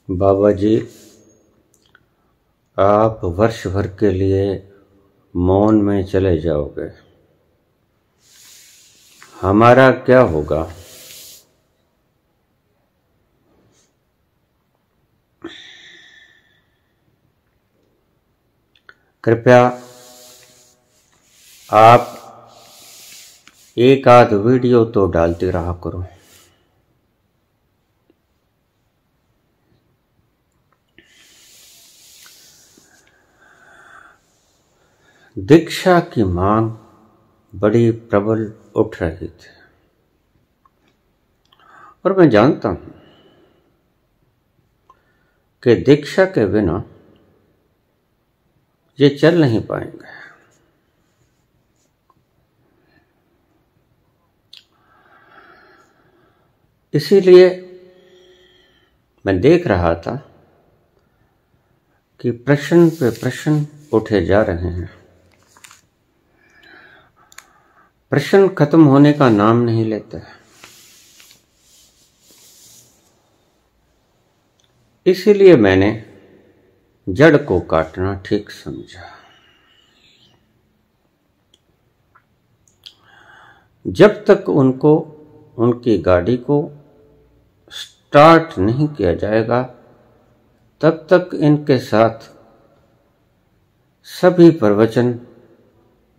बाबा जी, आप वर्ष भर के लिए मौन में चले जाओगे, हमारा क्या होगा? कृपया आप एक आध वीडियो तो डालते रहा करो। दीक्षा की मांग बड़ी प्रबल उठ रही थी और मैं जानता हूं कि दीक्षा के बिना ये चल नहीं पाएंगे। इसीलिए मैं देख रहा था कि प्रश्न पे प्रश्न उठे जा रहे हैं। प्रश्न खत्म होने का नाम नहीं लेते। इसीलिए मैंने जड़ को काटना ठीक समझा। जब तक उनको उनकी गाड़ी को स्टार्ट नहीं किया जाएगा, तब तक इनके साथ सभी प्रवचन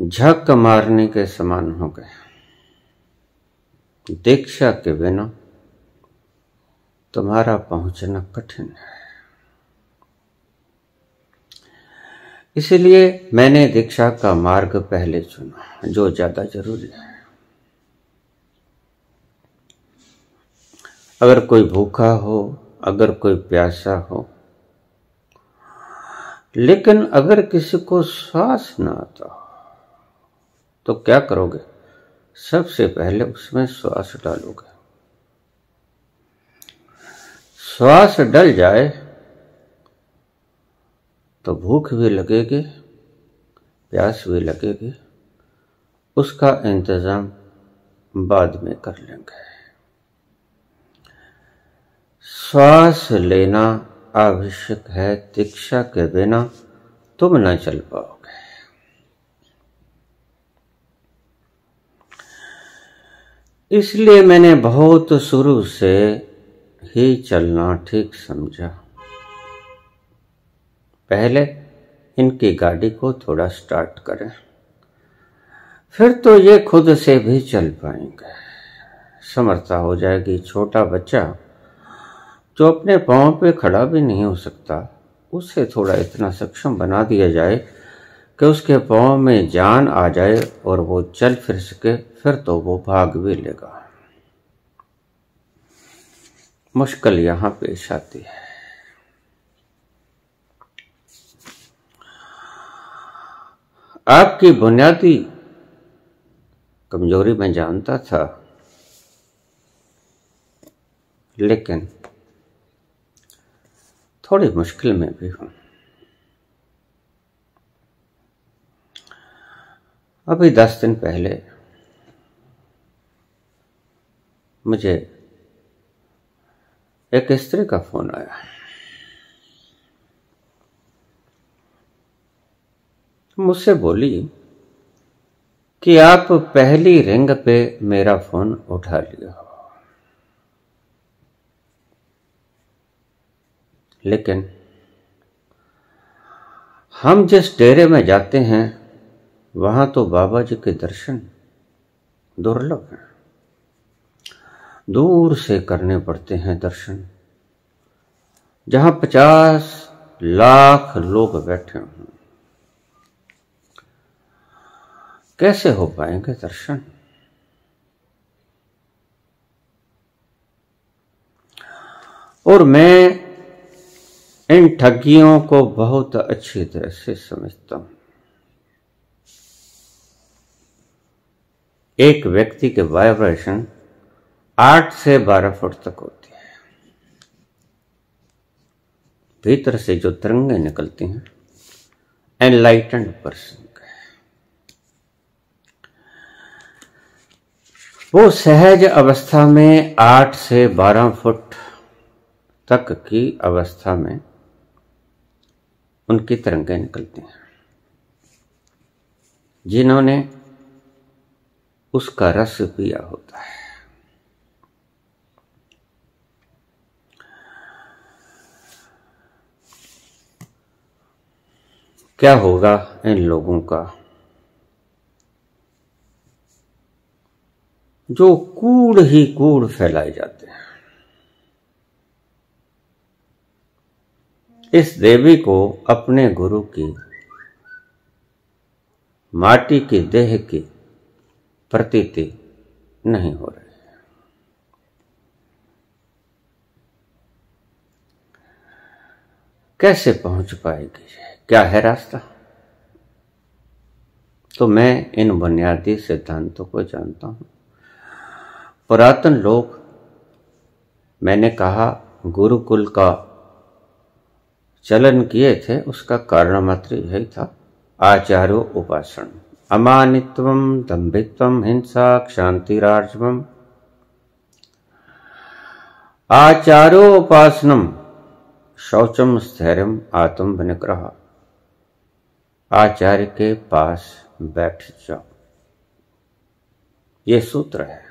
झक मारने के समान हो गए। दीक्षा के बिना तुम्हारा पहुंचना कठिन है। इसलिए मैंने दीक्षा का मार्ग पहले चुना, जो ज्यादा जरूरी है। अगर कोई भूखा हो, अगर कोई प्यासा हो, लेकिन अगर किसी को श्वास न आता हो तो क्या करोगे? सबसे पहले उसमें श्वास डालोगे। श्वास डल जाए तो भूख भी लगेगी, प्यास भी लगेगी, उसका इंतजाम बाद में कर लेंगे। श्वास लेना आवश्यक है। दीक्षा के बिना तुम न चल पाओगे। इसलिए मैंने बहुत शुरू से ही चलना ठीक समझा। पहले इनकी गाड़ी को थोड़ा स्टार्ट करें, फिर तो ये खुद से भी चल पाएंगे। समर्था हो जाएगी। छोटा बच्चा जो अपने पांव पे खड़ा भी नहीं हो सकता, उसे थोड़ा इतना सक्षम बना दिया जाए कि उसके पांव में जान आ जाए और वो चल फिर सके, फिर तो वो भाग भी लेगा। मुश्किल यहां पेश आती है। आपकी बुनियादी कमजोरी मैं जानता था, लेकिन थोड़ी मुश्किल में भी हूं। अभी 10 दिन पहले मुझे एक स्त्री का फोन आया। मुझसे बोली कि आप पहली रिंग पे मेरा फोन उठा लिया हो, लेकिन हम जिस डेरे में जाते हैं वहां तो बाबा जी के दर्शन दुर्लभ हैं। दूर से करने पड़ते हैं दर्शन, जहां 50 लाख लोग बैठे हों। कैसे हो पाएंगे दर्शन? और मैं इन ठगियों को बहुत अच्छी तरह से समझता हूं। एक व्यक्ति के वाइब्रेशन 8 से 12 फुट तक होती है। भीतर से जो तरंगें निकलती हैं, एनलाइटेंड पर्सन का, वो सहज अवस्था में 8 से 12 फुट तक की अवस्था में उनकी तरंगें निकलती हैं, जिन्होंने उसका रस पिया होता है। क्या होगा इन लोगों का जो कूड़ ही कूड़ फैलाए जाते हैं। इस देवी को अपने गुरु की माटी की देह की प्रतीति नहीं हो रही। कैसे पहुंच पाएगी? क्या है रास्ता? तो मैं इन बुनियादी सिद्धांतों को जानता हूं। पुरातन लोग, मैंने कहा, गुरुकुल का चलन किए थे, उसका कारण मात्र यही था, आचार्यो उपासना, अमानित्वम, दंभित्वम, हिंसा, क्षांतिरार्जवम, आचार्यो उपासनम, शौचम, स्थैर्यम, आत्म विनिग्रह। आचार्य के पास बैठ जाओ, ये सूत्र है।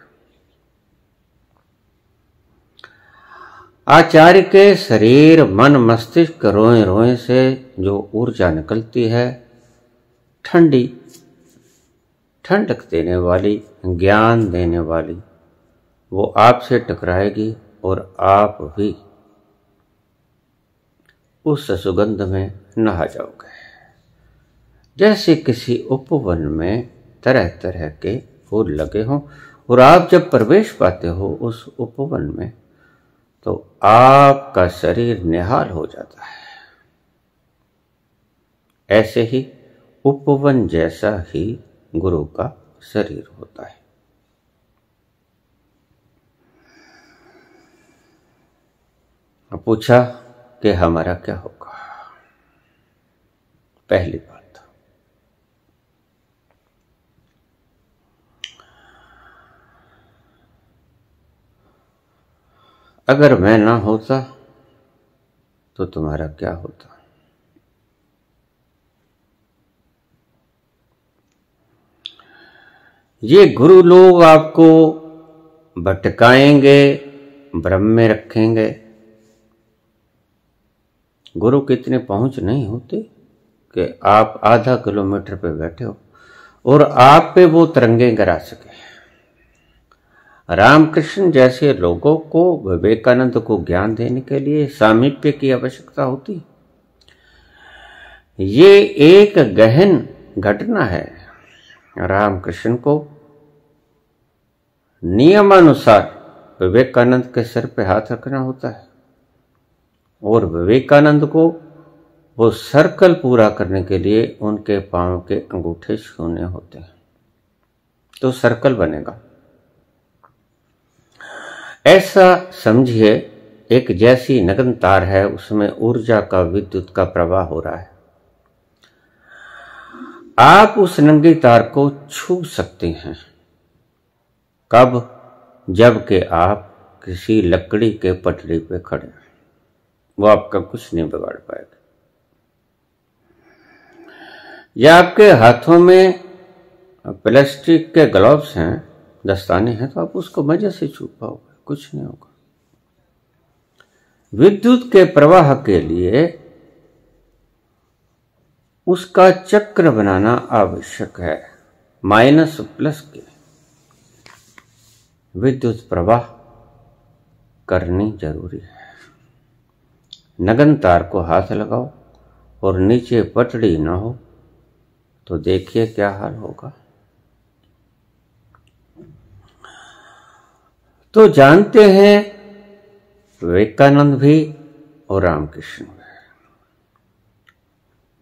आचार्य के शरीर, मन, मस्तिष्क, रोए रोए से जो ऊर्जा निकलती है, ठंडी, ठंडक देने वाली, ज्ञान देने वाली, वो आपसे टकराएगी और आप भी उस सुगंध में नहा जाओगे। जैसे किसी उपवन में तरह तरह के फूल लगे हों और आप जब प्रवेश पाते हो उस उपवन में, तो आपका शरीर निहाल हो जाता है। ऐसे ही उपवन जैसा ही गुरु का शरीर होता है। पूछा कि हमारा क्या होगा? पहली बात, अगर मैं ना होता तो तुम्हारा क्या होता? ये गुरु लोग आपको भटकाएंगे, भ्रम में रखेंगे। गुरु की इतनी पहुंच नहीं होती कि आप आधा किलोमीटर पे बैठे हो और आप पे वो तरंगे गिरा सके। रामकृष्ण जैसे लोगों को विवेकानंद को ज्ञान देने के लिए सामीप्य की आवश्यकता होती। ये एक गहन घटना है। रामकृष्ण को नियमानुसार विवेकानंद के सिर पे हाथ रखना होता है और विवेकानंद को वो सर्कल पूरा करने के लिए उनके पांव के अंगूठे छूने होते हैं, तो सर्कल बनेगा। ऐसा समझिए, एक जैसी नगन तार है, उसमें ऊर्जा का, विद्युत का प्रवाह हो रहा है। आप उस नंगी तार को छू सकते हैं। कब? जबकि आप किसी लकड़ी के पटरी पे खड़े, वो आपका कुछ नहीं बिगाड़ पाएगा। या आपके हाथों में प्लास्टिक के ग्लव्स हैं, दस्ताने हैं, तो आप उसको मजे से छू पाओगे, कुछ नहीं होगा। विद्युत के प्रवाह के लिए उसका चक्र बनाना आवश्यक है। माइनस प्लस के विद्युत प्रवाह करनी जरूरी है। नगन तार को हाथ लगाओ और नीचे पटड़ी ना हो तो देखिए क्या हाल होगा। तो जानते हैं विवेकानंद भी और रामकृष्ण भी।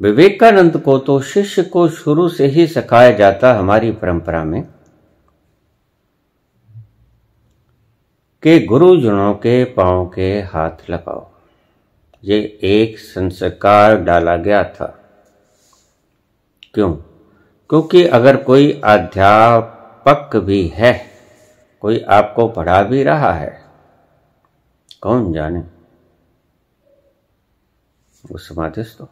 विवेकानंद को तो शिष्य को शुरू से ही सिखाया जाता हमारी परंपरा में कि गुरुजनों के पांव के हाथ लगाओ। ये एक संस्कार डाला गया था। क्यों? क्योंकि अगर कोई अध्यापक भी है, कोई आपको पढ़ा भी रहा है, कौन जाने वो समाधिस्थ हो।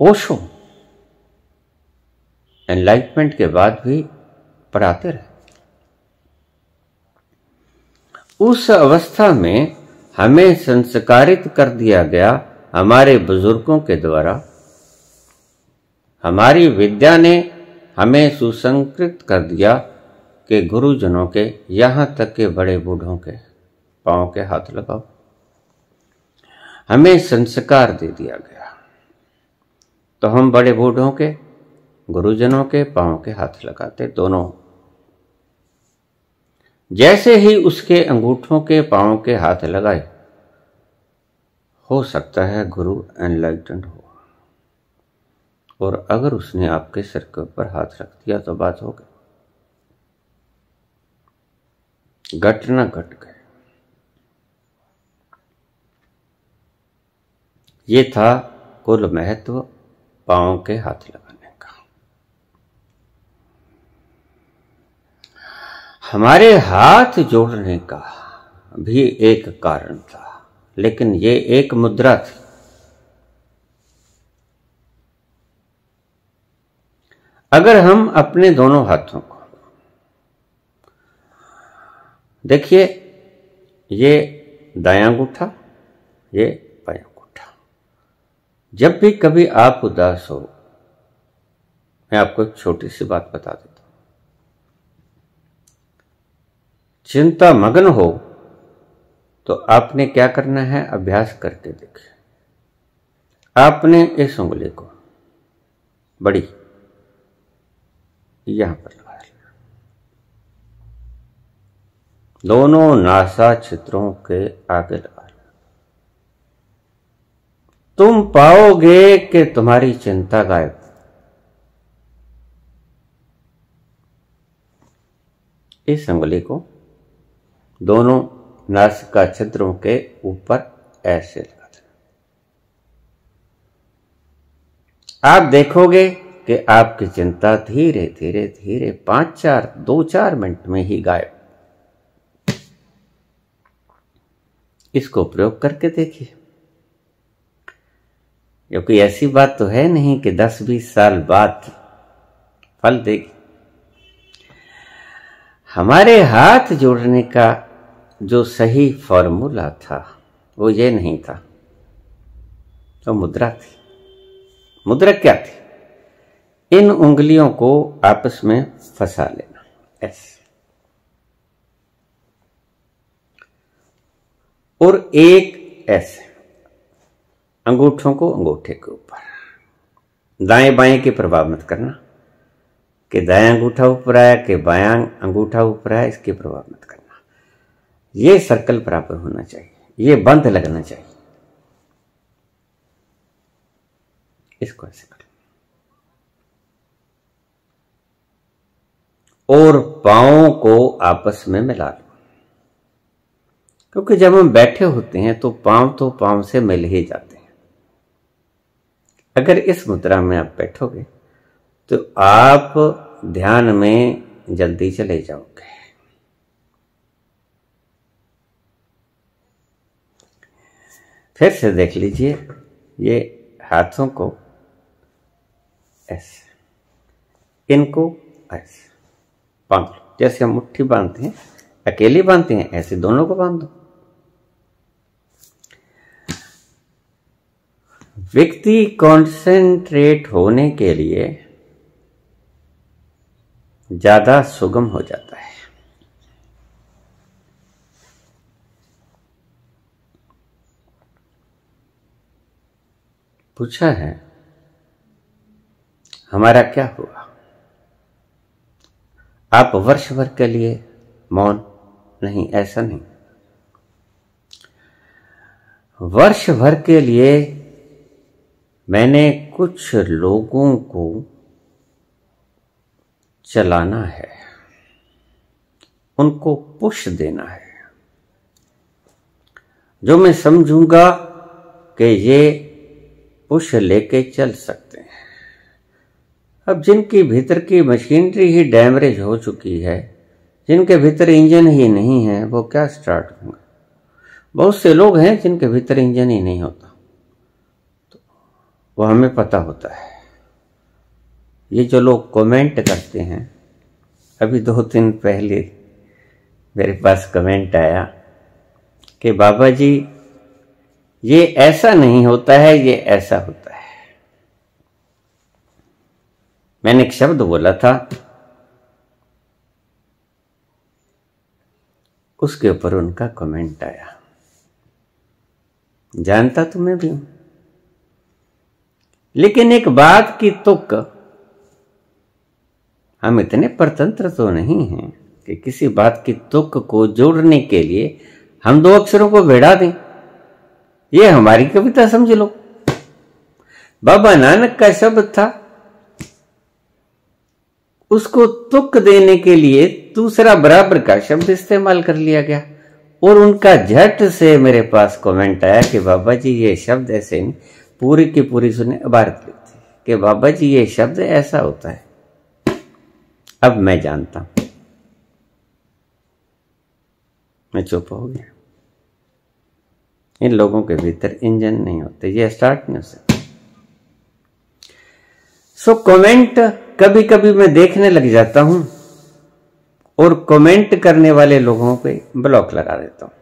ओशो एनलाइटमेंट के बाद भी पढ़ाते रहे। उस अवस्था में हमें संस्कारित कर दिया गया हमारे बुजुर्गों के द्वारा। हमारी विद्या ने हमें सुसंस्कृत कर दिया कि गुरुजनों के, यहां तक के बड़े बूढ़ों के पांव के हाथ लगाओ। हमें संस्कार दे दिया गया, तो हम बड़े बूढ़ों के, गुरुजनों के पांव के हाथ लगाते दोनों। जैसे ही उसके अंगूठों के पांव के हाथ लगाए, हो सकता है गुरु एनलाइटेंड हो, और अगर उसने आपके सिर के ऊपर हाथ रख दिया तो बात हो गई, घटना घट गए। ये था कुल महत्व पांव के हाथ लगाने का। हमारे हाथ जोड़ने का भी एक कारण था, लेकिन ये एक मुद्रा थी। अगर हम अपने दोनों हाथों को देखिए, ये दायां अंगूठा, ये बायां अंगूठा। जब भी कभी आप उदास हो, मैं आपको एक छोटी सी बात बता देता हूं। चिंता मग्न हो तो आपने क्या करना है, अभ्यास करके देखिए। आपने इस उंगली को बड़ी यहां पर लगा लिया, दोनों नासा छिद्रों के आगे लगा लिया। तुम पाओगे कि तुम्हारी चिंता गायब। इस उंगली को दोनों नासिका छिद्रों के ऊपर ऐसे लगा देना। आप देखोगे कि आपकी चिंता धीरे धीरे धीरे 2-4 मिनट में ही गायब। इसको प्रयोग करके देखिए। क्योंकि ऐसी बात तो है नहीं कि 10-20 साल बाद फल देगी। हमारे हाथ जोड़ने का जो सही फॉर्मूला था वो ये नहीं था, तो मुद्रा थी। मुद्रा क्या थी? इन उंगलियों को आपस में फंसा लेना, ऐसे, और एक ऐसे अंगूठों को अंगूठे के ऊपर। दाएं बाएं के प्रभाव मत करना कि दायां अंगूठा ऊपर आया कि बायां अंगूठा ऊपर आया, इसके प्रभाव मत करना। ये सर्कल बराबर होना चाहिए, ये बंद लगना चाहिए। इसको ऐसे कर और पांवों को आपस में मिला लो। क्योंकि जब हम बैठे होते हैं तो पांव से मिल ही जाते हैं। अगर इस मुद्रा में आप बैठोगे तो आप ध्यान में जल्दी चले जाओगे। फिर से देख लीजिए, ये हाथों को ऐसे, इनको ऐसे बांध लो। जैसे हम मुट्ठी बांधते हैं, अकेले बांधते हैं, ऐसे दोनों को बांध दो। व्यक्ति कॉन्सेंट्रेट होने के लिए ज्यादा सुगम हो जाता है। पूछा है हमारा क्या हुआ? आप वर्ष भर के लिए मौन नहीं, ऐसा नहीं। वर्ष भर के लिए मैंने कुछ लोगों को चलाना है, उनको पुश देना है, जो मैं समझूंगा कि ये पुश लेके चल सकते हैं। अब जिनकी भीतर की मशीनरी ही डैमेज हो चुकी है, जिनके भीतर इंजन ही नहीं है, वो क्या स्टार्ट होंगे? बहुत से लोग हैं जिनके भीतर इंजन ही नहीं होता, तो वो हमें पता होता है। ये जो लोग कमेंट करते हैं, अभी 2 दिन पहले मेरे पास कमेंट आया कि बाबा जी ये ऐसा नहीं होता है, ये ऐसा होता है। मैंने एक शब्द बोला था, उसके ऊपर उनका कमेंट आया। जानता तो मैं भी हूं, लेकिन एक बात की तुक, हम इतने परतंत्र तो नहीं हैं कि किसी बात की तुक को जोड़ने के लिए हम 2 अक्षरों को भिड़ा दें। ये हमारी कविता समझ लो। बाबा नानक का शब्द था, उसको तुक देने के लिए दूसरा बराबर का शब्द इस्तेमाल कर लिया गया, और उनका झट से मेरे पास कमेंट आया कि बाबा जी ये शब्द ऐसे नहीं। पूरी की पूरी सुने इबारत लिखी कि बाबा जी ये शब्द ऐसा होता है। अब मैं जानता हूं, मैं चुप हो गया। इन लोगों के भीतर इंजन नहीं होते, ये स्टार्ट नहीं हो सकते। सो कमेंट कभी कभी मैं देखने लग जाता हूं और कमेंट करने वाले लोगों पे ब्लॉक लगा देता हूं।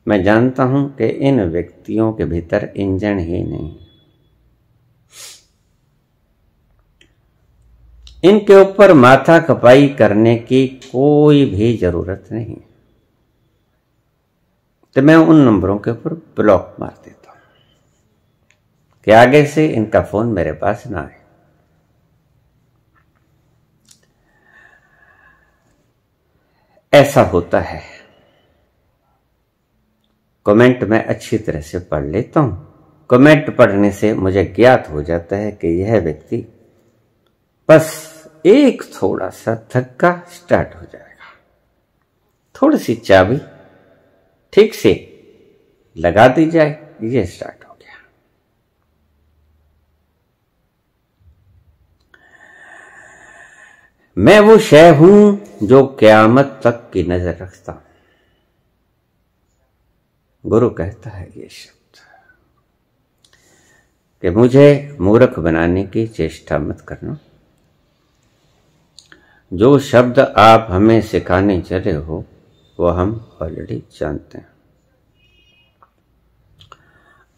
मैं जानता हूं कि इन व्यक्तियों के भीतर इंजन ही नहीं, इनके ऊपर माथा खपाई करने की कोई भी जरूरत नहीं, तो मैं उन नंबरों के ऊपर ब्लॉक मार देता हूं कि आगे से इनका फोन मेरे पास ना आए। ऐसा होता है। कमेंट मैं अच्छी तरह से पढ़ लेता हूं। कमेंट पढ़ने से मुझे ज्ञात हो जाता है कि यह व्यक्ति बस एक थोड़ा सा धक्का स्टार्ट हो जाएगा, थोड़ी सी चाबी ठीक से लगा दी जाए, ये स्टार्ट हो गया। मैं वो शय हूं जो क़यामत तक की नजर रखता हूं। गुरु कहता है ये शब्द कि मुझे मूर्ख बनाने की चेष्टा मत करना। जो शब्द आप हमें सिखाने चले हो वो हम ऑलरेडी जानते हैं।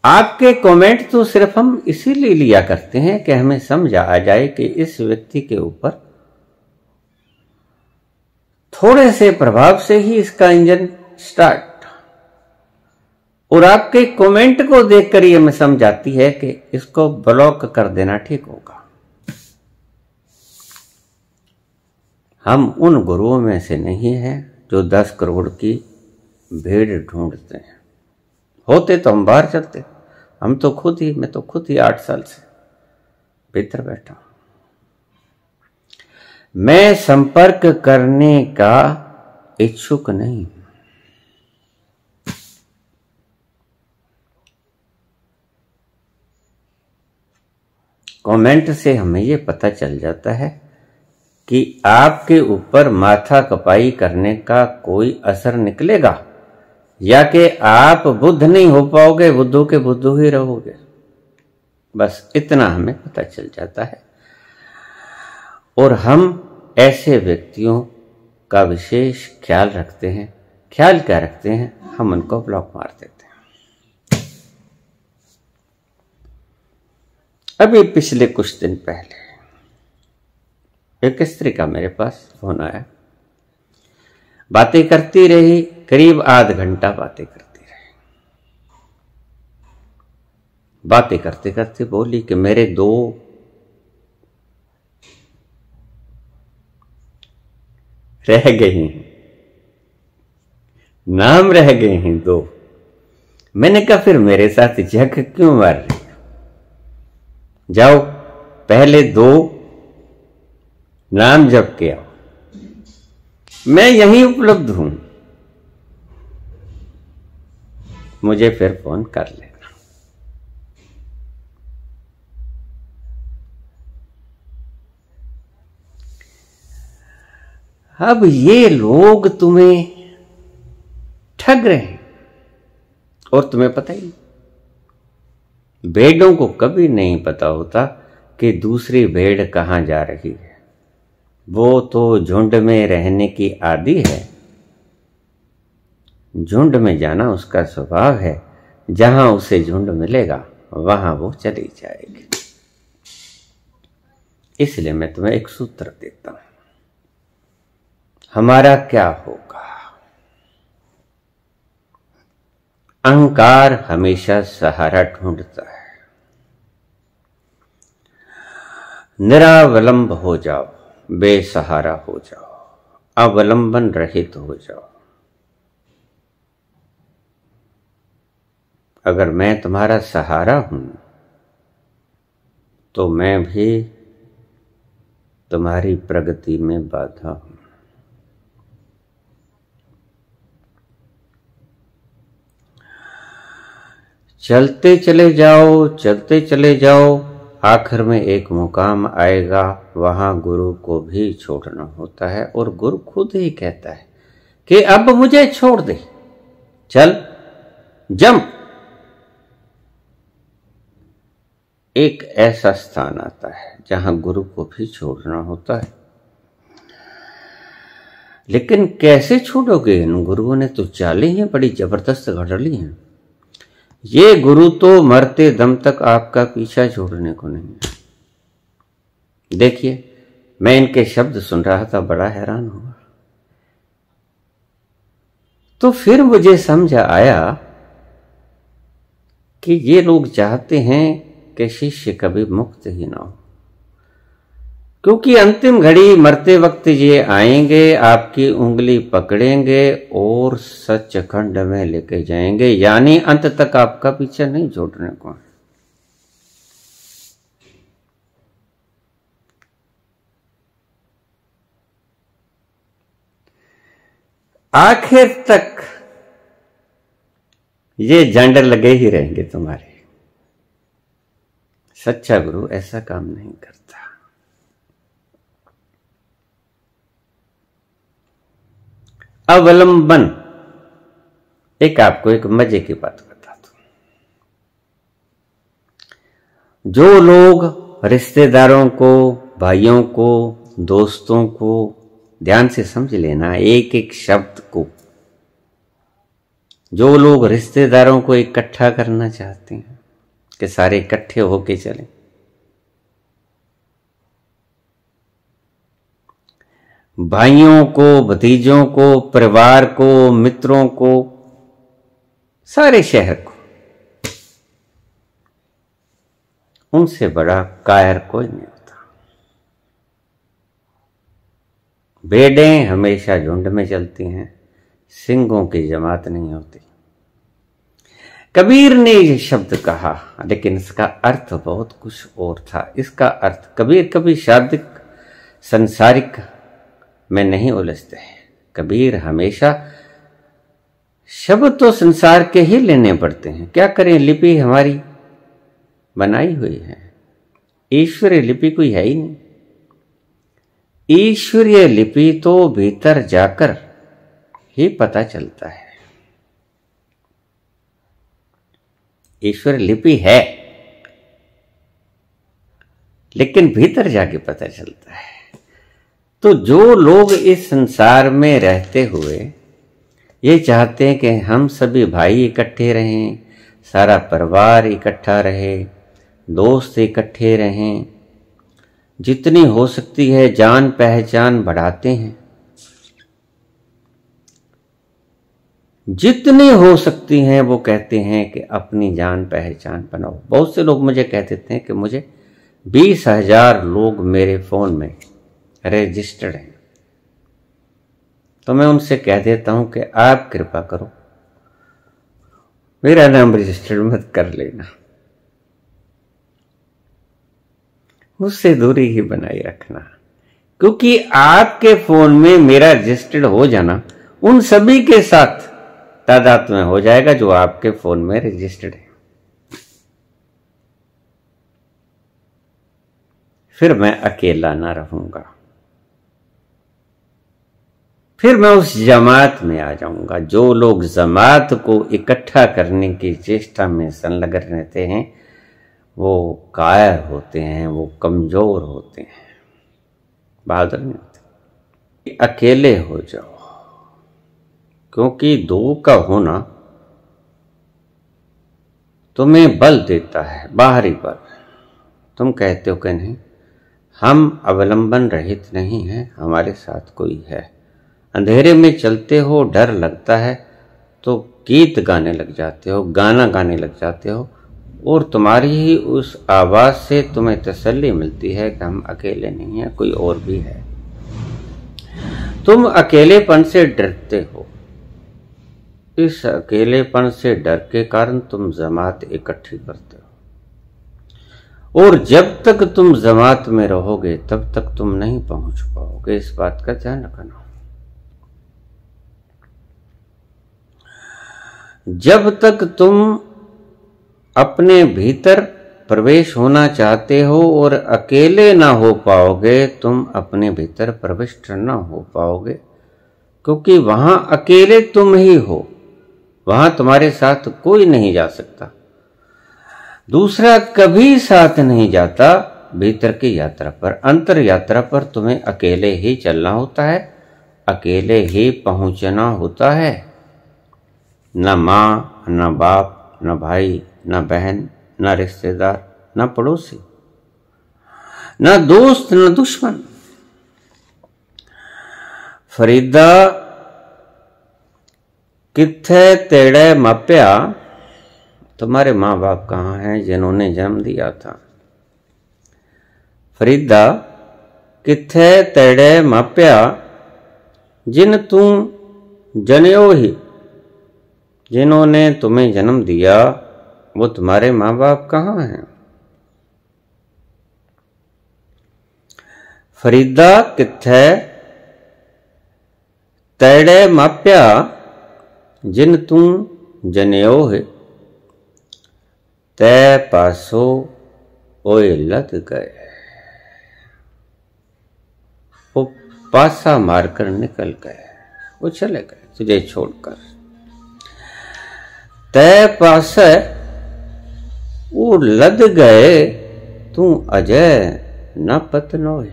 आपके कमेंट तो सिर्फ हम इसीलिए लिया करते हैं कि हमें समझ आ जाए कि इस व्यक्ति के ऊपर थोड़े से प्रभाव से ही इसका इंजन स्टार्ट, और आपके कमेंट को देखकर ये हमें समझ आती है कि इसको ब्लॉक कर देना ठीक होगा। हम उन गुरुओं में से नहीं हैं जो 10 करोड़ की भीड़ ढूंढते हैं। होते तो हम बाहर चलते, हम तो मैं तो खुद ही 8 साल से भीतर बैठा हूं। मैं संपर्क करने का इच्छुक नहीं। कमेंट से हमें यह पता चल जाता है कि आपके ऊपर माथा कपाई करने का कोई असर निकलेगा, या कि आप बुद्ध नहीं हो पाओगे, बुद्धू के बुद्धू ही रहोगे। बस इतना हमें पता चल जाता है, और हम ऐसे व्यक्तियों का विशेष ख्याल रखते हैं। ख्याल क्या रखते हैं? हम उनको ब्लॉक मार देते हैं। अभी पिछले कुछ दिन पहले एक स्त्री का मेरे पास फोन आया। बातें करती रही, करीब आध घंटा बातें करती रही। बातें करते करते बोली कि मेरे 2 रह गए हैं, नाम रह गए हैं 2। मैंने कहा फिर मेरे साथ झक क्यों मार रही? जाओ पहले 2 नाम जप के आओ, मैं यहीं उपलब्ध हूं, मुझे फिर फोन कर लेना। अब ये लोग तुम्हें ठग रहे हैं और तुम्हें पता ही नहीं। भेड़ों को कभी नहीं पता होता कि दूसरी भेड़ कहां जा रही है। वो तो झुंड में रहने की आदी है, झुंड में जाना उसका स्वभाव है। जहां उसे झुंड मिलेगा वहां वो चली जाएगी। इसलिए मैं तुम्हें एक सूत्र देता हूं, हमारा क्या होगा। अहंकार हमेशा सहारा ढूंढता है। निरावलंब हो जाओ, बेसहारा हो जाओ, अवलंबन रहित हो जाओ। अगर मैं तुम्हारा सहारा हूं तो मैं भी तुम्हारी प्रगति में बाधा हूं। चलते चले जाओ, चलते चले जाओ, आखिर में एक मुकाम आएगा, वहां गुरु को भी छोड़ना होता है। और गुरु खुद ही कहता है कि अब मुझे छोड़ दे, चल जंप। एक ऐसा स्थान आता है जहां गुरु को भी छोड़ना होता है। लेकिन कैसे छोड़ोगे? इन गुरुओं ने तो चालें ही बड़ी जबरदस्त घड़ ली हैं। ये गुरु तो मरते दम तक आपका पीछा छोड़ने को नहीं है। देखिए, मैं इनके शब्द सुन रहा था, बड़ा हैरान हुआ। तो फिर मुझे समझ आया कि ये लोग चाहते हैं कि शिष्य कभी मुक्त ही ना हो, क्योंकि अंतिम घड़ी मरते वक्त ये आएंगे, आपकी उंगली पकड़ेंगे और सचखंड में लेके जाएंगे, यानी अंत तक आपका पीछा नहीं छोड़ने को। आखिर तक ये झंड लगे ही रहेंगे तुम्हारे। सच्चा गुरु ऐसा काम नहीं करता। अवलंबन, एक आपको एक मजे की बात बता दूं। जो लोग रिश्तेदारों को, भाइयों को, दोस्तों को, ध्यान से समझ लेना एक एक शब्द को, जो लोग रिश्तेदारों को इकट्ठा करना चाहते हैं कि सारे इकट्ठे होके चलें, भाइयों को, भतीजों को, परिवार को, मित्रों को, सारे शहर को, उनसे बड़ा कायर कोई नहीं होता। भेड़ें हमेशा झुंड में चलती हैं, सिंहों की जमात नहीं होती। कबीर ने ये शब्द कहा, लेकिन इसका अर्थ बहुत कुछ और था। इसका अर्थ कबीर कभी शाब्दिक संसारिक में नहीं उलझते हैं। कबीर हमेशा शब्द तो संसार के ही लेने पड़ते हैं। क्या करें, लिपि हमारी बनाई हुई है, ईश्वरीय लिपि कोई है ही नहीं। ईश्वरीय लिपि तो भीतर जाकर ही पता चलता है। ईश्वर लिपि है, लेकिन भीतर जाके पता चलता है। तो जो लोग इस संसार में रहते हुए ये चाहते हैं कि हम सभी भाई इकट्ठे रहें, सारा परिवार इकट्ठा रहे, दोस्त इकट्ठे रहें, जितनी हो सकती है जान पहचान बढ़ाते हैं, जितनी हो सकती हैं वो कहते हैं कि अपनी जान पहचान बनाओ। बहुत से लोग मुझे कह देते हैं कि मुझे 20,000 लोग मेरे फोन में रजिस्टर्ड हैं। तो मैं उनसे कह देता हूं कि आप कृपा करो मेरा नाम रजिस्टर्ड मत कर लेना, मुझसे दूरी ही बनाए रखना, क्योंकि आपके फोन में मेरा रजिस्टर्ड हो जाना उन सभी के साथ तादाद में हो जाएगा जो आपके फोन में रजिस्टर्ड है। फिर मैं अकेला ना रहूंगा, फिर मैं उस जमात में आ जाऊंगा। जो लोग जमात को इकट्ठा करने की चेष्टा में संलग्न रहते हैं वो कायर होते हैं, वो कमजोर होते हैं, बहादुर नहीं होते। अकेले हो जाओ, क्योंकि दो का होना तुम्हें बल देता है, बाहरी बल। तुम कहते हो कि नहीं, हम अवलंबन रहित नहीं हैं, हमारे साथ कोई है। अंधेरे में चलते हो, डर लगता है तो गीत गाने लग जाते हो, गाना गाने लग जाते हो, और तुम्हारी ही उस आवाज से तुम्हें तसल्ली मिलती है कि हम अकेले नहीं हैं, कोई और भी है। तुम अकेलेपन से डरते हो। इस अकेलेपन से डर के कारण तुम जमात इकट्ठी करते हो, और जब तक तुम जमात में रहोगे तब तक तुम नहीं पहुंच पाओगे। इस बात का ध्यान रखना। जब तक तुम अपने भीतर प्रवेश होना चाहते हो और अकेले ना हो पाओगे, तुम अपने भीतर प्रविष्ट ना हो पाओगे, क्योंकि वहां अकेले तुम ही हो, वहां तुम्हारे साथ कोई नहीं जा सकता, दूसरा कभी साथ नहीं जाता। भीतर की यात्रा पर, अंतर यात्रा पर तुम्हें अकेले ही चलना होता है, अकेले ही पहुंचना होता है। न माँ, न बाप, न भाई, न बहन, न रिश्तेदार, न पड़ोसी, न दोस्त, न दुश्मन। फरीदा कित्थे तेड़े माप्या, तुम्हारे माँ बाप कहाँ हैं जिन्होंने जन्म दिया था। फरीदा कित्थे तेड़े माप्या, जिन तू जनियो ही, जिन्होंने तुम्हें जन्म दिया वो तुम्हारे माँ बाप कहाँ हैं। फरीदा कित्थे तेड़े माप्या, जिन तू जनियो है, तै पासो ओए लद गए। वो पासा मारकर निकल गए, वो चले गए तुझे छोड़कर। तै पासे वो लद गए, तू अजय न पतनोय।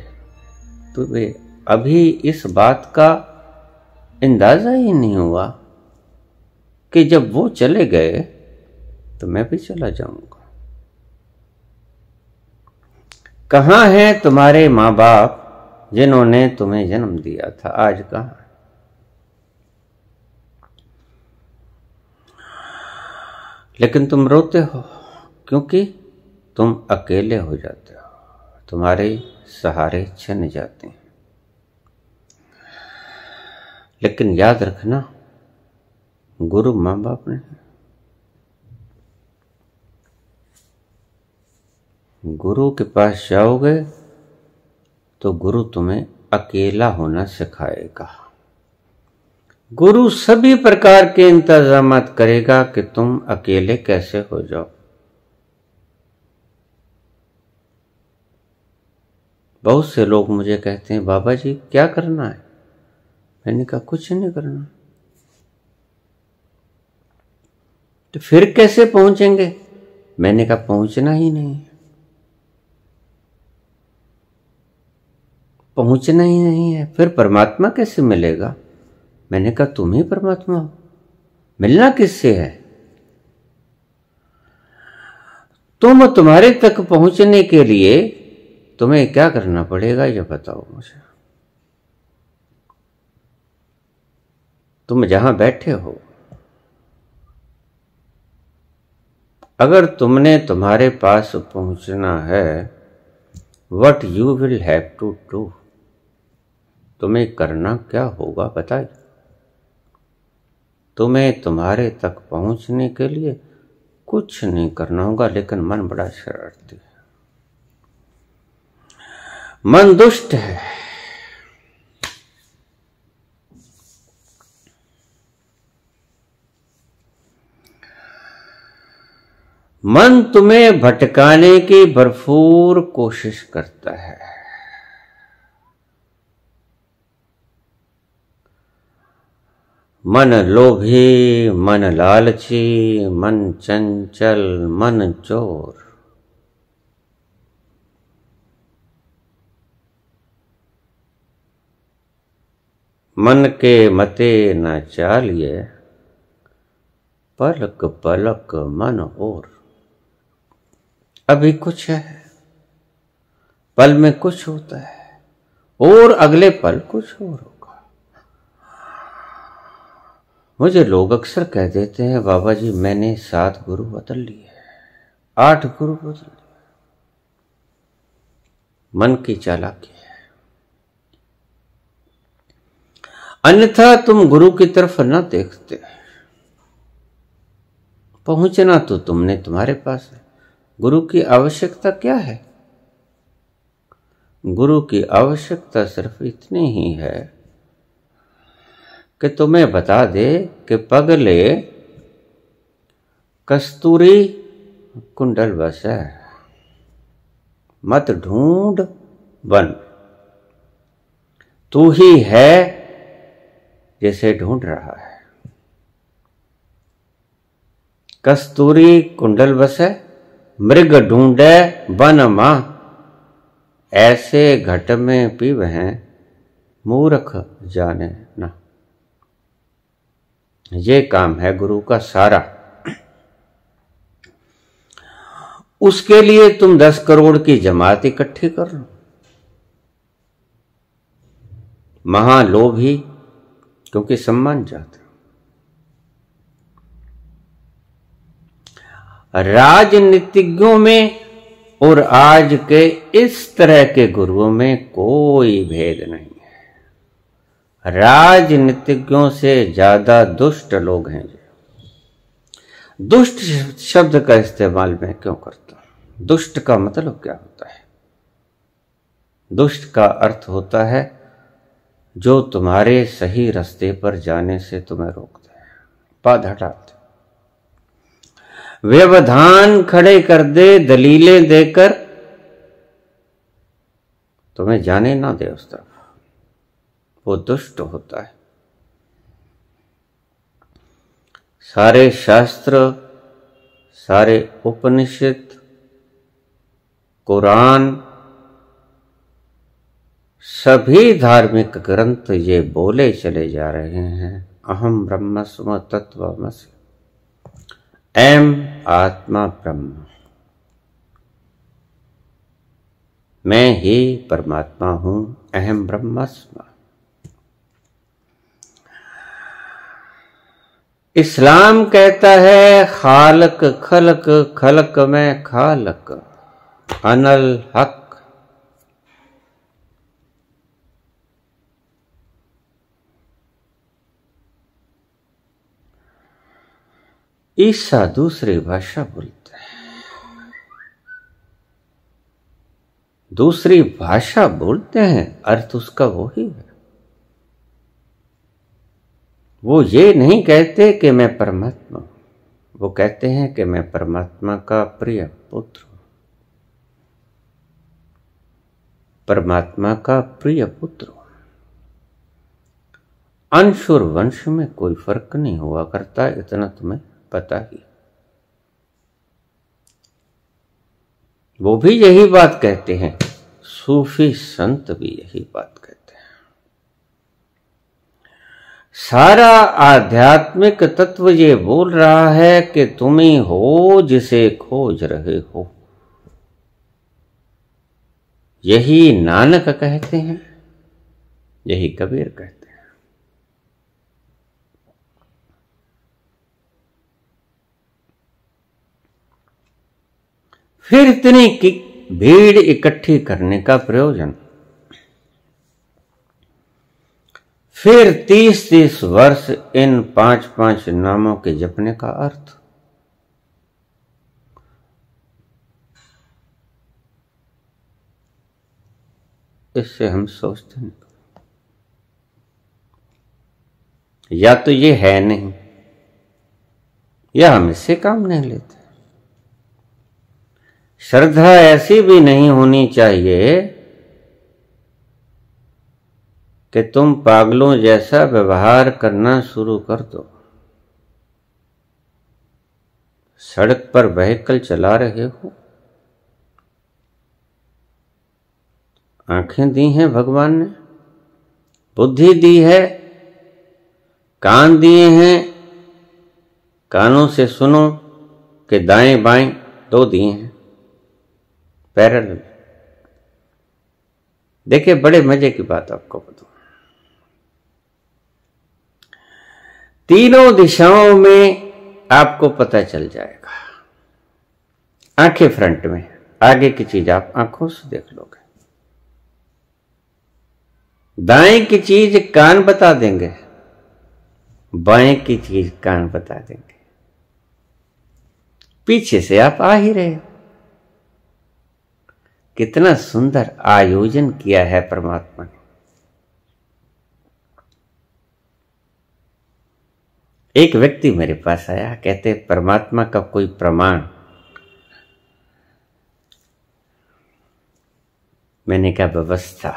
तुम्हें अभी इस बात का अंदाजा ही नहीं हुआ कि जब वो चले गए तो मैं भी चला जाऊंगा। कहां हैं तुम्हारे माँ बाप जिन्होंने तुम्हें जन्म दिया था, आज कहां? लेकिन तुम रोते हो क्योंकि तुम अकेले हो जाते हो, तुम्हारे सहारे छिन जाते हैं। लेकिन याद रखना, गुरु माँ बाप नहीं, गुरु के पास जाओगे तो गुरु तुम्हें अकेला होना सिखाएगा। गुरु सभी प्रकार के इंतजाम करेगा कि तुम अकेले कैसे हो जाओ। बहुत से लोग मुझे कहते हैं, बाबा जी क्या करना है? मैंने कहा कुछ नहीं करना। तो फिर कैसे पहुंचेंगे? मैंने कहा पहुंचना ही नहीं है, पहुंचना ही नहीं है। फिर परमात्मा कैसे मिलेगा? मैंने कहा तुम ही परमात्मा हो, मिलना किससे है? तुम्हारे तक पहुंचने के लिए तुम्हें क्या करना पड़ेगा ये बताओ मुझे। तुम जहां बैठे हो, अगर तुमने तुम्हारे पास पहुंचना है, what you will have to do, तुम्हें करना क्या होगा बताइए। तुम्हें तुम्हारे तक पहुंचने के लिए कुछ नहीं करना होगा, लेकिन मन बड़ा शरारती है, मन दुष्ट है। मन तुम्हें भटकाने की भरपूर कोशिश करता है। मन लोभी, मन लालची, मन चंचल, मन चोर। मन के मते न चालिए, पलक पलक मन और। अभी कुछ है, पल में कुछ होता है, और अगले पल कुछ और होगा। मुझे लोग अक्सर कह देते हैं, बाबा जी मैंने 7 गुरु बदल लिए, 8 गुरु बदल लिए। मन की चालाकी है, अन्यथा तुम गुरु की तरफ न देखते। पहुंचना तो तुमने तुम्हारे पास है। गुरु की आवश्यकता क्या है? गुरु की आवश्यकता सिर्फ इतनी ही है कि तुम्हें बता दे कि पगले कस्तूरी कुंडल बस है, मत ढूंढ बन। तू ही है जिसे ढूंढ रहा है। कस्तूरी कुंडल बस है, मृग ढूंढे बन मां। ऐसे घट में पीव हैं, मूर्ख जाने ना। ये काम है गुरु का सारा। उसके लिए तुम 10 करोड़ की जमात इकट्ठी कर लो। महालोभी, क्योंकि सम्मान चाहते। राजनीतिज्ञों में और आज के इस तरह के गुरुओं में कोई भेद नहीं है। राजनीतिज्ञों से ज्यादा दुष्ट लोग हैं। दुष्ट शब्द का इस्तेमाल मैं क्यों करता हूं? दुष्ट का मतलब क्या होता है? दुष्ट का अर्थ होता है जो तुम्हारे सही रास्ते पर जाने से तुम्हें रोकते हैं, बाधा डालते, व्यवधान खड़े कर दे, दलीलें देकर तुम्हें जाने ना दे उस तरफ, वो दुष्ट होता है। सारे शास्त्र, सारे उपनिषद, कुरान, सभी धार्मिक ग्रंथ ये बोले चले जा रहे हैं, अहम ब्रह्मस्म तत्वमसि, एम आत्मा ब्रह्म, मैं ही परमात्मा हूं, अहम ब्रह्मस्म। इस्लाम कहता है खालक खलक, खलक में खालक, अनल हक। ईसा दूसरी भाषा बोलता है, दूसरी भाषा बोलते हैं, अर्थ उसका वही है। वो ये नहीं कहते कि मैं परमात्मा हूं, वो कहते हैं कि मैं परमात्मा का प्रिय पुत्र हूं, परमात्मा का प्रिय पुत्र हूं। अंश और वंश में कोई फर्क नहीं हुआ करता, इतना तुम्हें पता ही। वो भी यही बात कहते हैं, सूफी संत भी यही बात कहते हैं। सारा आध्यात्मिक तत्व ये बोल रहा है कि तुम ही हो जिसे खोज रहे हो। यही नानक कहते हैं, यही कबीर कहते हैं। फिर इतनी की भीड़ इकट्ठी करने का प्रयोजन, फिर 30-30 वर्ष इन 5-5 नामों के जपने का अर्थ। इससे हम सोचते हैं या तो ये है नहीं, या हम इससे काम नहीं लेते। श्रद्धा ऐसी भी नहीं होनी चाहिए कि तुम पागलों जैसा व्यवहार करना शुरू कर दो। सड़क पर व्हीकल चला रहे हो, आंखें दी हैं भगवान ने, बुद्धि दी है, कान दिए हैं, कानों से सुनो कि दाएं बाएं दो दिए हैं पैरेलल। देखिए बड़े मजे की बात आपको बताऊं, तीनों दिशाओं में आपको पता चल जाएगा। आंखें फ्रंट में, आगे की चीज आप आंखों से देख लोगे। दाएं की चीज कान बता देंगे, बाएं की चीज कान बता देंगे। पीछे से आप आ ही रहे हो। कितना सुंदर आयोजन किया है परमात्मा ने। एक व्यक्ति मेरे पास आया, कहते परमात्मा का कोई प्रमाण। मैंने कहा व्यवस्था।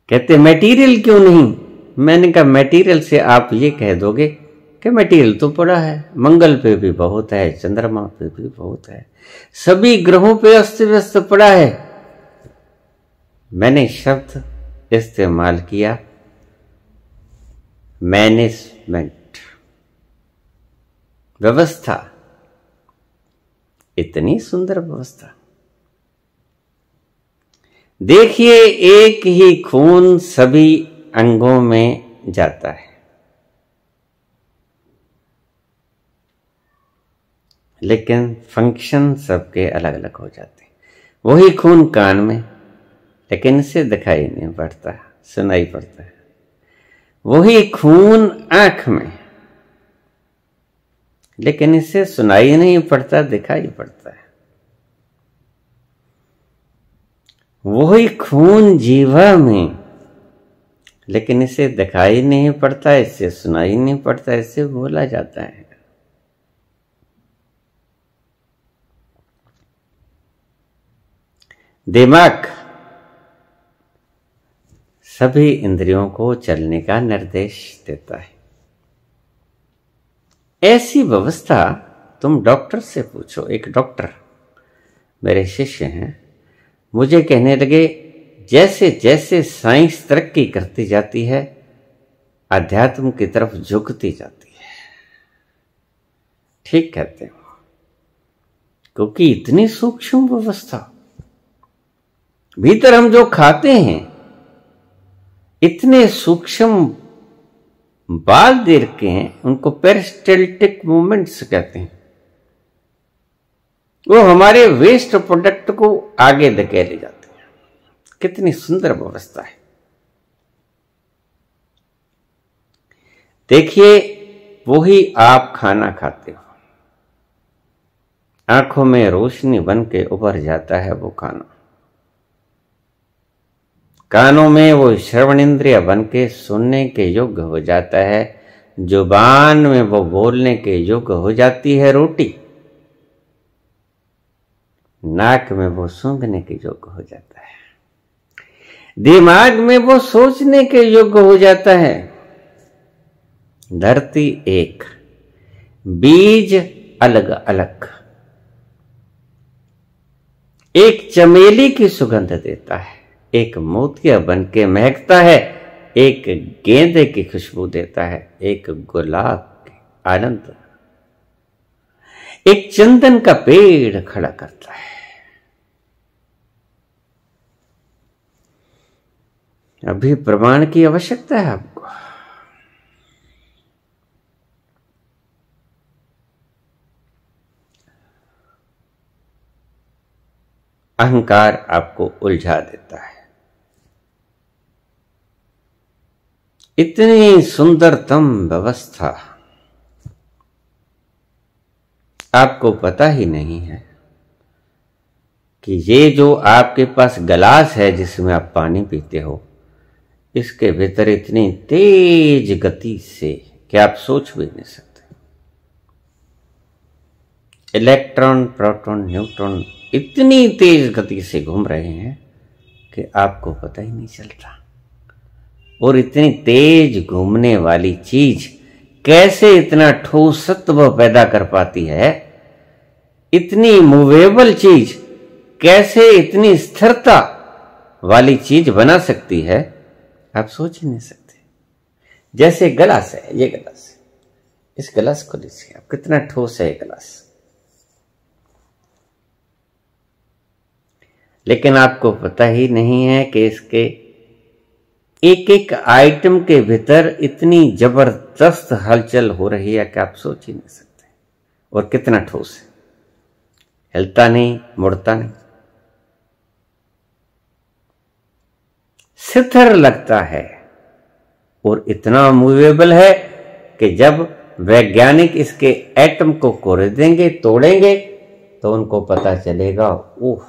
कहते मटेरियल क्यों नहीं? मैंने कहा मटेरियल से आप ये कह दोगे कि मटेरियल तो पड़ा है, मंगल पे भी बहुत है, चंद्रमा पे भी बहुत है, सभी ग्रहों पे अस्त व्यस्त पड़ा है। मैंने शब्द इस्तेमाल किया मैनेजमेंट, व्यवस्था। इतनी सुंदर व्यवस्था। देखिए एक ही खून सभी अंगों में जाता है, लेकिन फंक्शन सबके अलग अलग हो जाते हैं। वही खून कान में, लेकिन इसे दिखाई नहीं पड़ता, सुनाई पड़ता है। वही खून आंख में, लेकिन इसे सुनाई नहीं पड़ता, दिखाई पड़ता है। वही खून जीवा में, लेकिन इसे दिखाई नहीं पड़ता, इससे सुनाई नहीं पड़ता, इससे बोला जाता है। दिमाग सभी इंद्रियों को चलने का निर्देश देता है। ऐसी व्यवस्था तुम डॉक्टर से पूछो। एक डॉक्टर मेरे शिष्य हैं, मुझे कहने लगे जैसे जैसे साइंस तरक्की करती जाती है, अध्यात्म की तरफ झुकती जाती है। ठीक कहते हो, क्योंकि इतनी सूक्ष्म व्यवस्था, भीतर हम जो खाते हैं इतने सूक्ष्म बाल दे रखे हैं, उनको पेरिस्टाल्टिक मूवमेंट्स कहते हैं। वो हमारे वेस्ट प्रोडक्ट को आगे धकेले जाते हैं। कितनी सुंदर व्यवस्था है। देखिए वही आप खाना खाते हो, आंखों में रोशनी बन के उभर जाता है वो खाना, कानों में वो श्रवण इंद्रिय बन के सुनने के योग्य हो जाता है, जुबान में वो बोलने के योग्य हो जाती है रोटी, नाक में वो सूंघने के योग्य हो जाता है, दिमाग में वो सोचने के योग्य हो जाता है। धरती एक, बीज अलग अलग। एक चमेली की सुगंध देता है, एक मोतिया बन के महकता है, एक गेंदे की खुशबू देता है, एक गुलाब की आनंद, एक चंदन का पेड़ खड़ा करता है। अभी प्रमाण की आवश्यकता है आपको। अहंकार आपको उलझा देता है। इतनी सुंदरतम व्यवस्था आपको पता ही नहीं है कि ये जो आपके पास गिलास है जिसमें आप पानी पीते हो, इसके भीतर इतनी तेज गति से कि आप सोच भी नहीं सकते, इलेक्ट्रॉन, प्रोटॉन, न्यूट्रॉन इतनी तेज गति से घूम रहे हैं कि आपको पता ही नहीं चलता। और इतनी तेज घूमने वाली चीज कैसे इतना ठोस तत्व पैदा कर पाती है, इतनी मूवेबल चीज कैसे इतनी स्थिरता वाली चीज बना सकती है, आप सोच ही नहीं सकते। जैसे गिलास है, ये गिलास है, इस गिलास को लीजिए आप, कितना ठोस है ये गिलास, लेकिन आपको पता ही नहीं है कि इसके एक एक आइटम के भीतर इतनी जबरदस्त हलचल हो रही है कि आप सोच ही नहीं सकते। और कितना ठोस है, हिलता नहीं, मुड़ता नहीं, स्थिर लगता है। और इतना मूवेबल है कि जब वैज्ञानिक इसके एटम को कोरेदेंगे, तोड़ेंगे, तो उनको पता चलेगा, ओह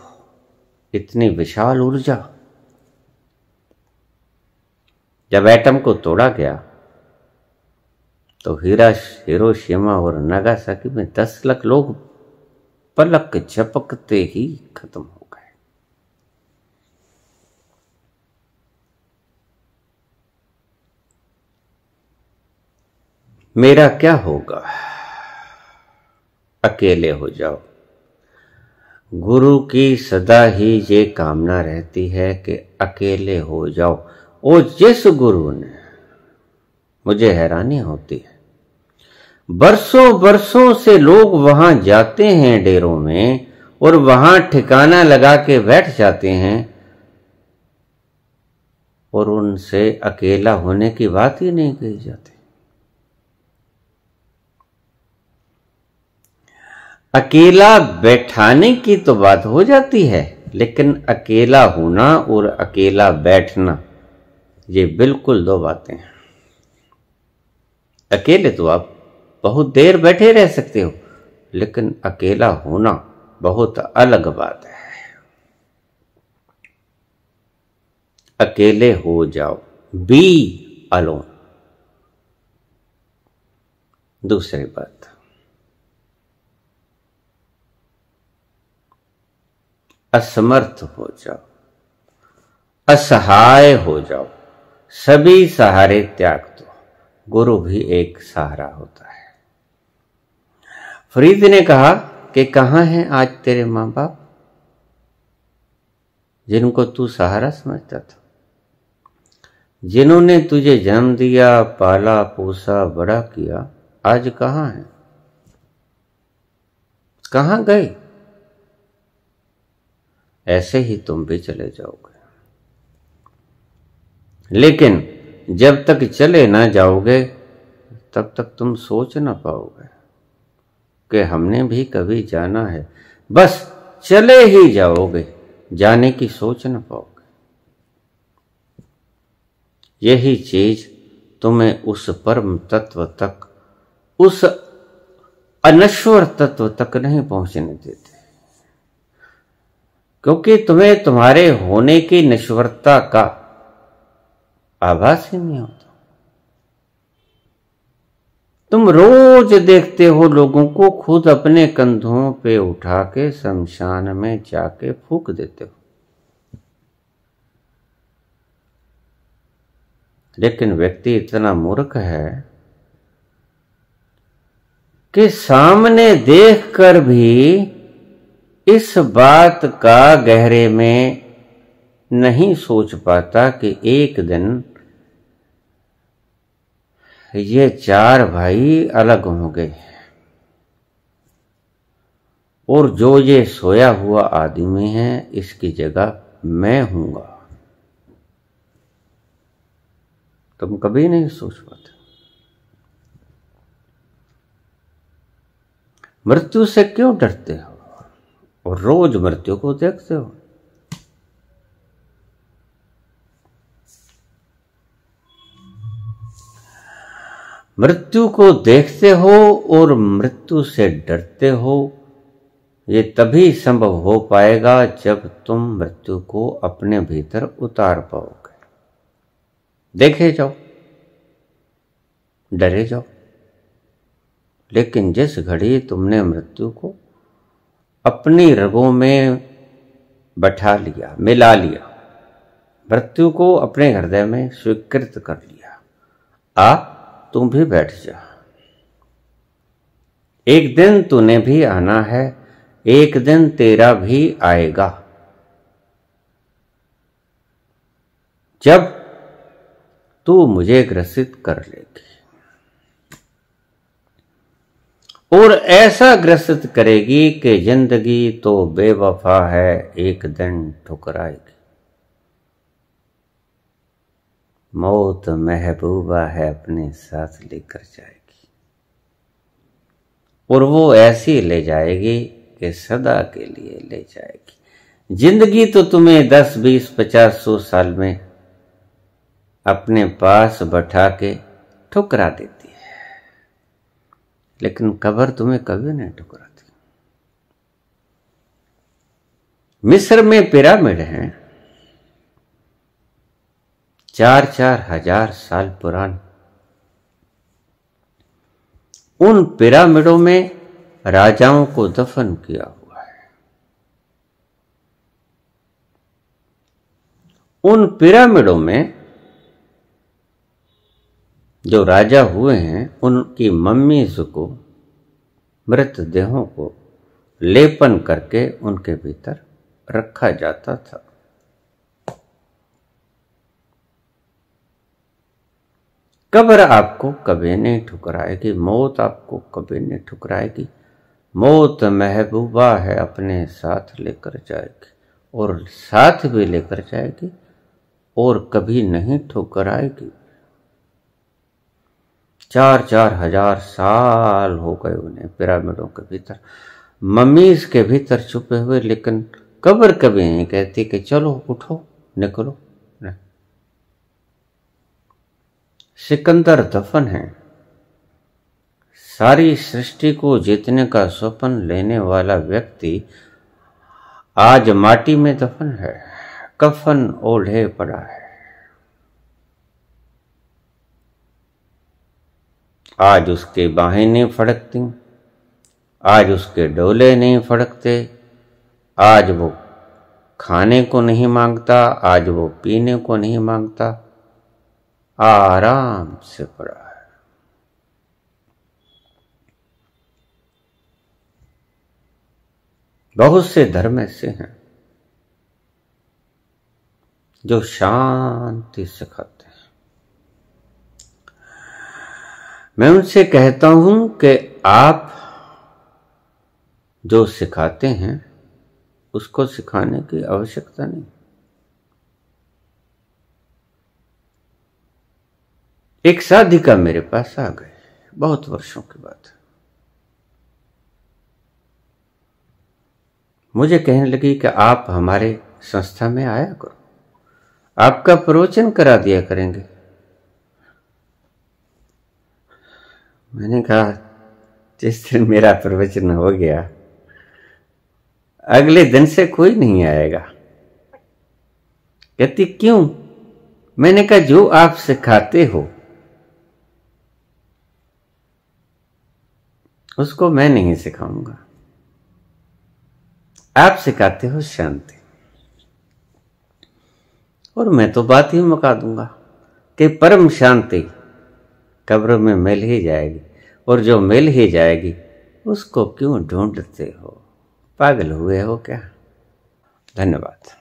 इतनी विशाल ऊर्जा। जब एटम को तोड़ा गया तो हिरोशिमा और नागासाकी में 10 लाख लोग पलक झपकते ही खत्म हो गए। मेरा क्या होगा? अकेले हो जाओ। गुरु की सदा ही ये कामना रहती है कि अकेले हो जाओ। और जिस गुरु ने, मुझे हैरानी होती है, बरसों बरसों से लोग वहां जाते हैं डेरों में और वहां ठिकाना लगा के बैठ जाते हैं और उनसे अकेला होने की बात ही नहीं कही जाती। अकेला बैठाने की तो बात हो जाती है, लेकिन अकेला होना और अकेला बैठना ये बिल्कुल दो बातें हैं। अकेले तो आप बहुत देर बैठे रह सकते हो, लेकिन अकेला होना बहुत अलग बात है। अकेले हो जाओ, बी अलोन। दूसरी बात, असमर्थ हो जाओ, असहाय हो जाओ, सभी सहारे त्याग दो। गुरु भी एक सहारा होता है। फरीद ने कहा कि कहां हैं आज तेरे मां बाप जिनको तू सहारा समझता था, जिन्होंने तुझे जन्म दिया, पाला पोसा, बड़ा किया, आज कहां हैं? कहां गए? ऐसे ही तुम भी चले जाओगे। लेकिन जब तक चले ना जाओगे तब तक तुम सोच ना पाओगे कि हमने भी कभी जाना है। बस चले ही जाओगे, जाने की सोच ना पाओगे। यही चीज तुम्हें उस परम तत्व तक, उस अनश्वर तत्व तक नहीं पहुंचने देते, क्योंकि तुम्हें तुम्हारे होने की नश्वरता का आभास ही नहीं होता। तुम रोज देखते हो लोगों को खुद अपने कंधों पे उठा के शमशान में जाके फूंक देते हो, लेकिन व्यक्ति इतना मूर्ख है कि सामने देखकर भी इस बात का गहरे में नहीं सोच पाता कि एक दिन ये 4 भाई अलग होंगे और जो ये सोया हुआ आदमी है इसकी जगह मैं हूंगा। तुम कभी नहीं सोच पाते। मृत्यु से क्यों डरते हो और रोज मृत्यु को देखते हो? मृत्यु को देखते हो और मृत्यु से डरते हो, ये तभी संभव हो पाएगा जब तुम मृत्यु को अपने भीतर उतार पाओगे। देखे जाओ, डरे जाओ, लेकिन जिस घड़ी तुमने मृत्यु को अपनी रगों में बैठा लिया, मिला लिया, मृत्यु को अपने हृदय में स्वीकृत कर लिया। आ, तुम भी बैठ जा। एक दिन तूने भी आना है, एक दिन तेरा भी आएगा, जब तू मुझे ग्रसित कर लेगी, और ऐसा ग्रसित करेगी कि जिंदगी तो बेवफा है, एक दिन ठुकराएगी। मौत महबूबा है, अपने साथ लेकर जाएगी, और वो ऐसी ले जाएगी कि सदा के लिए ले जाएगी। जिंदगी तो तुम्हें 10, 20, 50, 100 साल में अपने पास बैठा के ठुकरा देती है, लेकिन कब्र तुम्हें कभी नहीं ठुकराती। मिस्र में पिरामिड हैं 4-4 हजार साल पुराने। उन पिरामिडों में राजाओं को दफन किया हुआ है। उन पिरामिडों में जो राजा हुए हैं, उनकी मम्मीज को, मृतदेहों को लेपन करके उनके भीतर रखा जाता था। कब्र आपको कभी नहीं ठुकराएगी, मौत आपको कभी नहीं ठुकराएगी। मौत महबूबा है, अपने साथ लेकर जाएगी, और साथ भी लेकर जाएगी, और कभी नहीं ठुकराएगी। 4-4 हजार साल हो गए उन्हें पिरामिडों के भीतर, मम्मीज के भीतर छुपे हुए, लेकिन कब्र कभी नहीं कहती कि चलो उठो निकलो। नहीं। सिकंदर दफन है। सारी सृष्टि को जीतने का स्वप्न लेने वाला व्यक्ति आज माटी में दफन है, कफन ओढ़े पड़ा है। आज उसके बाहें नहीं फड़कती, आज उसके डोले नहीं फड़कते, आज वो खाने को नहीं मांगता, आज वो पीने को नहीं मांगता, आराम से पड़ा है। बहुत से धर्म ऐसे हैं जो शांति सिखाते हैं। मैं उनसे कहता हूं कि आप जो सिखाते हैं उसको सिखाने की आवश्यकता नहीं। एक साधिका मेरे पास आ गए बहुत वर्षों के बाद। मुझे कहने लगी कि आप हमारे संस्था में आया करो, आपका प्रवचन करा दिया करेंगे। मैंने कहा जिस दिन मेरा प्रवचन हो गया अगले दिन से कोई नहीं आएगा। कहती क्यों? मैंने कहा जो आप सिखाते हो उसको मैं नहीं सिखाऊंगा। आप सिखाते हो शांति, और मैं तो बात ही मुका दूंगा कि परम शांति कब्र में मिल ही जाएगी, और जो मिल ही जाएगी उसको क्यों ढूंढते हो? पागल हुए हो क्या? धन्यवाद।